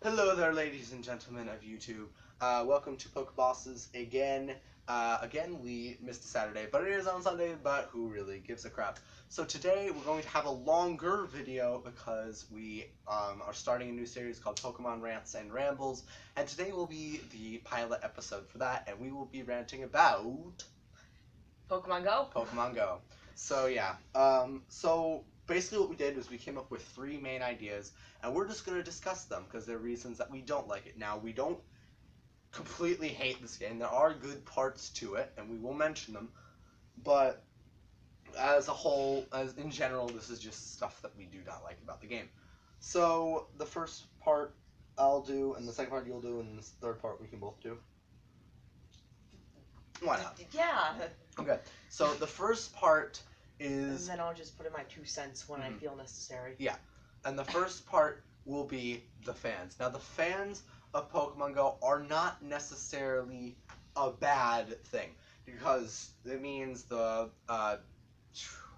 Hello there, ladies and gentlemen of YouTube. Welcome to Pokebosses again. Again, we missed a Saturday, but it is on Sunday, but who really gives a crap? So today, we're going to have a longer video because we are starting a new series called Pokemon Rants and Rambles, and today will be the pilot episode for that, and we will be ranting about Pokemon Go? Pokemon Go. So yeah, so basically what we did was we came up with three main ideas, and we're just going to discuss them because there are reasons that we don't like it. Now, we don't completely hate this game. There are good parts to it, and we will mention them, but as a whole, as in general, this is just stuff that we do not like about the game. So the first part I'll do, and the second part you'll do, and the third part we can both do. Why not? Yeah. Okay, so the first part is... And then I'll just put in my 2 cents when I feel necessary. Yeah, and the first part will be the fans. Now, the fans of Pokemon Go are not necessarily a bad thing, because it means the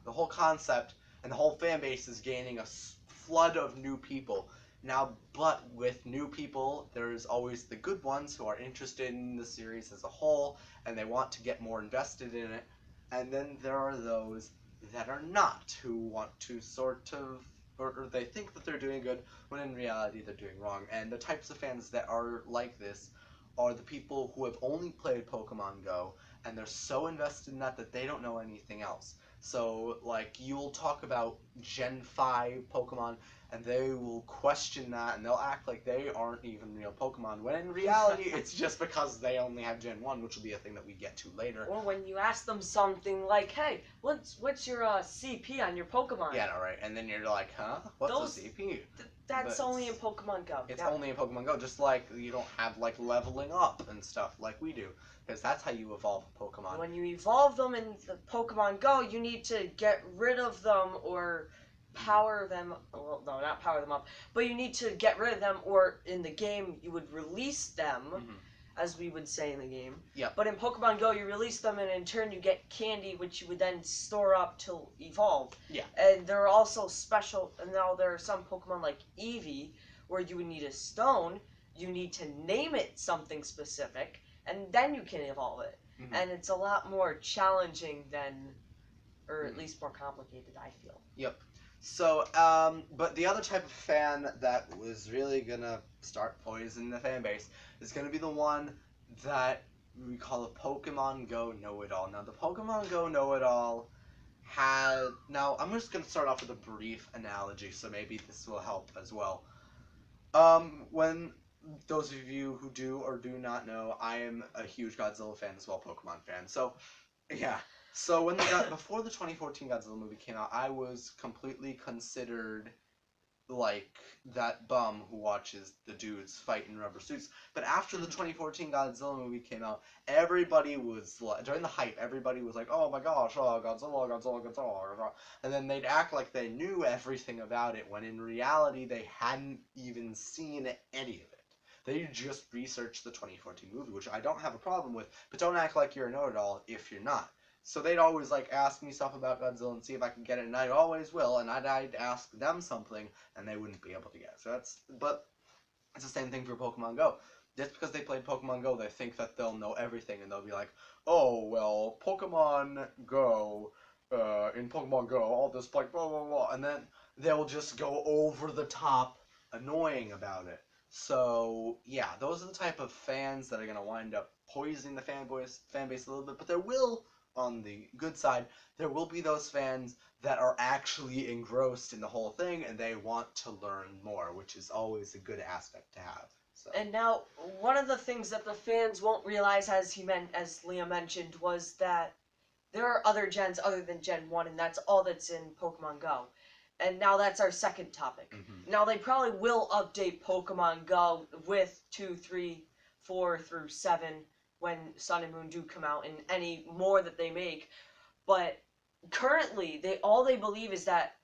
whole concept and the whole fan base is gaining a flood of new people. Now, but with new people, there's always the good ones who are interested in the series as a whole, and they want to get more invested in it. And then there are those that are not, who want to sort of, or they think that they're doing good, when in reality they're doing wrong. And the types of fans that are like this are the people who have only played Pokemon Go, and they're so invested in that they don't know anything else. So, like, you'll talk about Gen 5 Pokemon, and they will question that, and they'll act like they aren't even real Pokemon, when in reality, it's just because they only have Gen 1, which will be a thing that we get to later. Or when you ask them something like, hey, what's your CP on your Pokemon? Yeah, no, right. And then you're like, huh? What's a CP? That's only in Pokemon Go. It's only in Pokemon Go, just like you don't have, like, leveling up and stuff like we do. Because that's how you evolve a Pokemon. When you evolve them in the Pokemon Go, you need to get rid of them or power them. Well, no, not power them up, but you need to get rid of them, or in the game you would release them, as we would say in the game. Yeah. But in Pokemon Go, you release them, and in turn you get candy, which you would then store up to evolve. Yeah. And there are also special. And now there are some Pokemon like Eevee, where you would need a stone. You need to name it something specific, and then you can evolve it. And it's a lot more challenging than, or at least more complicated, I feel. Yep. So, but the other type of fan that was really gonna start poisoning the fan base is gonna be the one that we call a Pokemon Go know-it-all. Now, the Pokemon Go know-it-all had... Now, I'm just gonna start off with a brief analogy, so maybe this will help as well. When those of you who do or do not know, I am a huge Godzilla fan as well, Pokemon fan. So, yeah. So when before the 2014 Godzilla movie came out, I was completely considered like that bum who watches the dudes fight in rubber suits. But after the 2014 Godzilla movie came out, everybody was like, during the hype, everybody was like, "Oh my gosh, Godzilla, Godzilla, Godzilla," and then they'd act like they knew everything about it, when in reality they hadn't even seen any of it. They just researched the 2014 movie, which I don't have a problem with, but don't act like you're a know-it-all if you're not. So they'd always, like, ask me stuff about Godzilla and see if I could get it, and I always will, and I'd ask them something, and they wouldn't be able to get it. So but it's the same thing for Pokemon Go. Just because they played Pokemon Go, they think that they'll know everything, and they'll be like, oh, well, Pokemon Go, in Pokemon Go, all this, like, blah, blah, blah, and then they'll just go over the top annoying about it. So, yeah, those are the type of fans that are going to wind up poisoning the fan base a little bit, but there will... On the good side, there will be those fans that are actually engrossed in the whole thing, and they want to learn more, which is always a good aspect to have. So. And now, one of the things that the fans won't realize, as Liam mentioned, was that there are other gens other than Gen 1, and that's all that's in Pokemon Go. And now that's our second topic. Now, they probably will update Pokemon Go with 2, 3, 4 through 7, when Sun and Moon do come out, and any more that they make. But currently, all they believe is that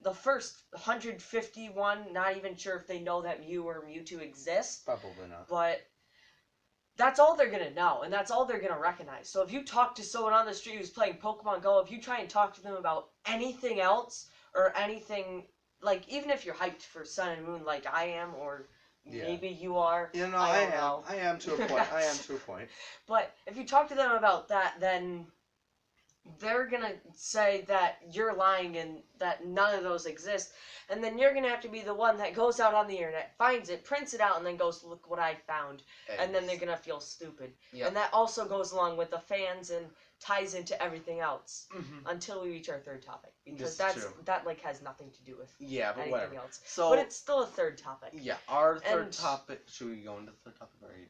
the first 151, not even sure if they know that Mew or Mewtwo exists. Probably not. But that's all they're going to know, and that's all they're going to recognize. So if you talk to someone on the street who's playing Pokemon Go, if you try and talk to them about anything else, or anything, like, even if you're hyped for Sun and Moon like I am, or Yeah. Maybe you are. You know, I don't know. I am to a point. I am to a point. But if you talk to them about that, then they're gonna say that you're lying and that none of those exist, and then you're gonna have to be the one that goes out on the internet, finds it, prints it out, and then goes, look what I found, and then they're gonna feel stupid. Yep. And that also goes along with the fans and ties into everything else until we reach our third topic, because that like has nothing to do with but anything whatever. else. So, but it's still a third topic. Yeah, our third topic. Should we go into the third topic already?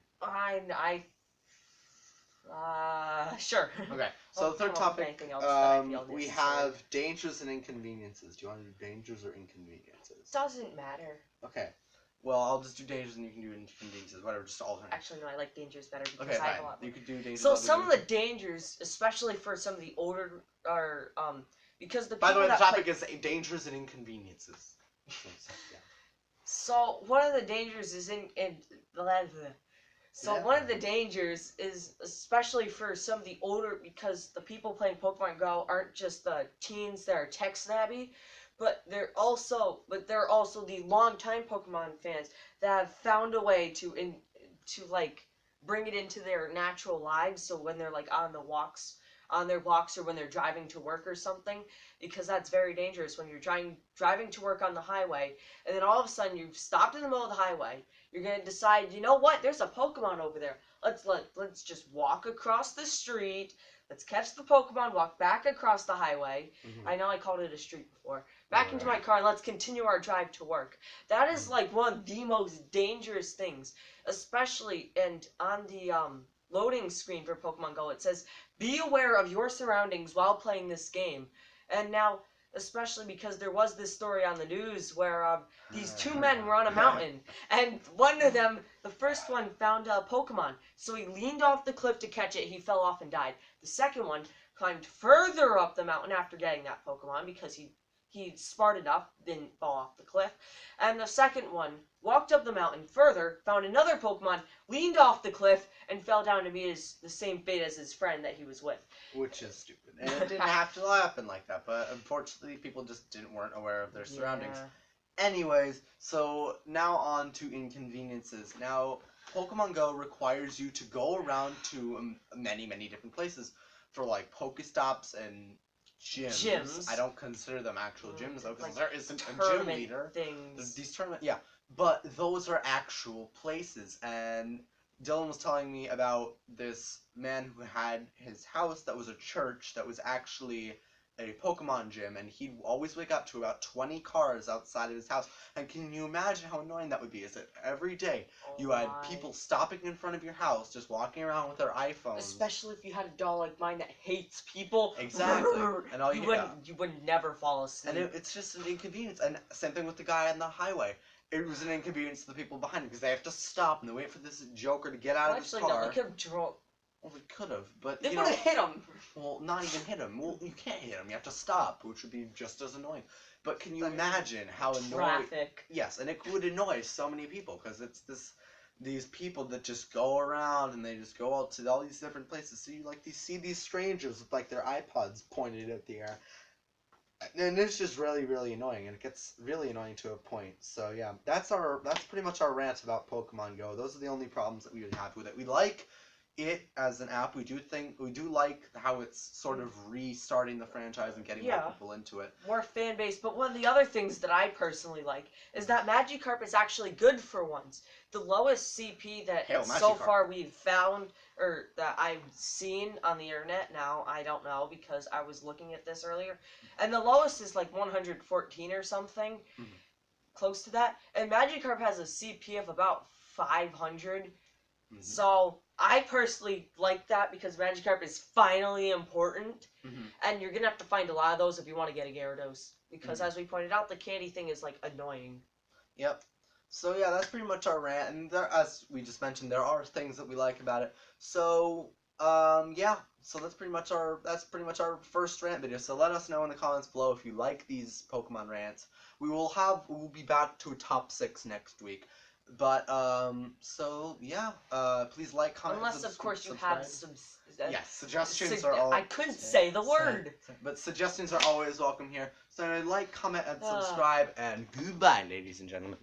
Sure. Okay, so the third topic, we have dangers and inconveniences. Do you want to do dangers or inconveniences? Doesn't matter. Okay, well, I'll just do dangers and you can do inconveniences, whatever, just alternate. Actually, no, I like dangers better because okay, I have a lot more. You could do dangers. So some of the dangers, especially for some of the older, are, because the people By the way, the that topic is dangers and inconveniences. Yeah. So one of the dangers is one of the dangers is especially for some of the older, because the people playing Pokemon Go aren't just the teens that are tech savvy, but they're also the longtime Pokemon fans that have found a way to like bring it into their natural lives. So when they're like on their walks, or when they're driving to work or something, because that's very dangerous when you're driving to work on the highway, and then all of a sudden you've stopped in the middle of the highway. You're gonna decide, you know what? There's a Pokemon over there. Let's just walk across the street. Let's catch the Pokemon. Walk back across the highway. I know I called it a street before. Back into my car, and let's continue our drive to work. That is like one of the most dangerous things, especially and on the loading screen for Pokemon Go, it says, be aware of your surroundings while playing this game. And now, especially because there was this story on the news where these two men were on a mountain, and one of them, the first one, found a Pokemon. So he leaned off the cliff to catch it. He fell off and died. The second one climbed further up the mountain after getting that Pokemon because he smart enough, didn't fall off the cliff. And the second one walked up the mountain further, found another Pokemon, leaned off the cliff, and fell down to meet the same fate as his friend that he was with. Which is stupid. And it didn't have to happen like that, but unfortunately people just weren't aware of their surroundings. Yeah. Anyways, so now on to inconveniences. Now, Pokemon Go requires you to go around to many, many different places for like Pokestops and gyms. I don't consider them actual gyms though, because like there isn't a gym leader. Things. These tournament, yeah, but those are actual places. And Dylan was telling me about this man who had his house that was a church that was actually a Pokemon gym, and he'd always wake up to about 20 cars outside of his house. And can you imagine how annoying that would be? Is that every day you had people stopping in front of your house, just walking around with their iPhones. Especially if you had a doll like mine that hates people. Exactly. And all you would never fall asleep. And it's just an inconvenience. And same thing with the guy on the highway. It was an inconvenience to the people behind him because they have to stop and they wait for this joker to get out of his car. No, they could have drove. Well, they could have, but they would have hit him. Well, not even hit him. Well, you can't hit him. You have to stop, which would be just as annoying. But can you imagine how annoying? Traffic. Yes, and it would annoy so many people because it's these people that just go around and they just go out to all these different places. So you see these strangers with like their iPods pointed at the air. And it's just really, really annoying, and it gets really annoying to a point. So yeah, that's pretty much our rant about Pokemon Go. Those are the only problems that we would have with it. We like it as an app. We do like how it's sort of restarting the franchise and getting more people into it. More fan base. But one of the other things that I personally like is that Magikarp is actually good for once. The lowest CP that so far we've found, or that I've seen on the internet, now I don't know because I was looking at this earlier, and the lowest is like 114 or something, close to that. And Magikarp has a CP of about 500. So I personally like that because Magikarp is finally important, and you're gonna have to find a lot of those if you want to get a Gyarados, because as we pointed out, the candy thing is like annoying. Yep. So yeah, that's pretty much our rant, and as we just mentioned, there are things that we like about it. So yeah, so that's pretty much our first rant video. So let us know in the comments below if you like these Pokemon rants. We'll be back to a top 6 next week. But so yeah, please like, comment, unless of course you have some yes, suggestions are always, I couldn't say the word, but suggestions are always welcome here. So like, comment, and subscribe, and goodbye, ladies and gentlemen.